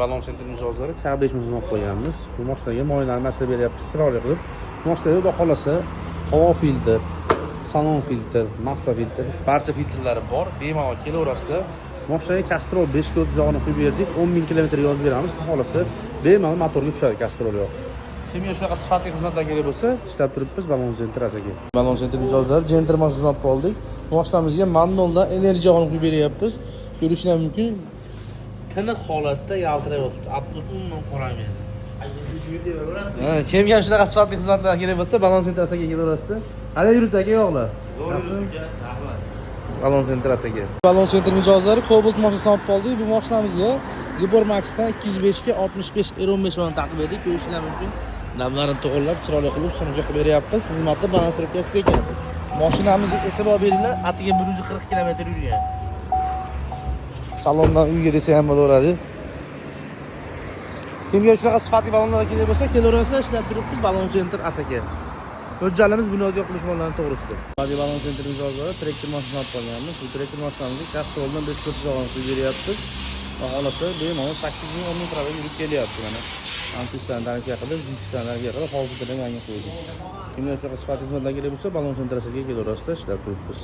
Balon sentr mijozlari kablajimizni olib qo'yganmiz. Bu mashinaga muayyan narsa beryapmiz, chiroyli qilib. Mashinaga xudo xolasa havo filtr, salon filtr, masla filtr, barcha filtrlari bor. Bemalol kelaverasizlar. Mashinaga Castrol 530 yog'ini quyib berdik. 10,000 kilometr yozib beramiz. Xudo xolasa bemalol motorga tushadi Castrol yog'. Kim shunaqa sifatli xizmatlar kerak bo'lsa, ishlab turibmiz Balon sentr aka. Balon sentr mijozlari Gentle mashinani olib qoldik. Mashinamizga manualda energiya yog'ini quyib beryapmiz. Ko'rishinglar mumkin. Tiniq holatda yaltirayapti. Absolutno qoramaydi. Kimga shunaqa sifatli xizmatlar kerak bo'lsa, Balon sentr aka kelaverasizlar. Hali yurib aka yo'qlar. Balon sentr aka. Balon sentr mijozlari Cobalt mashinasini olib qoldik. Bu mashinamizga Libor Max'dan 205 ga 65 R15 ni taqdim etdik. Ko'rishinglar mumkin. Damlarini to'g'irlab, chiroyli qilib so'nga qilib beryapmiz. Xizmatda balansировкasi ekan. Mashinamizga e'tibor beringlar, atiga 140 km yurgan. Salondan uyga desa ham bo'laveradi. Kimga shunaqa sifatli balonlar kerak bo'lsa, kelaverasizlar, ishlab turibmiz Balon sentr aka. Hujjatlarimiz bunyod yo'qlish mollarini to'g'risida. Hadi Balon sentr mijozlari traktor mashinasini olib qolganmiz. Bu traktor mashinamizga Castroldan 530 yog'ini quyib beryapmiz. Holatda bemalol 8,000 10 kilometr yurib kelyapti mana. Antislardan qilib, Zixlardan qilib, hozirdan yangi qo'ydik. Kimga shunaqa sifatli xizmatlar kerak bo'lsa, Balon sentr aka kelaverasizlar, ishlab turibmiz.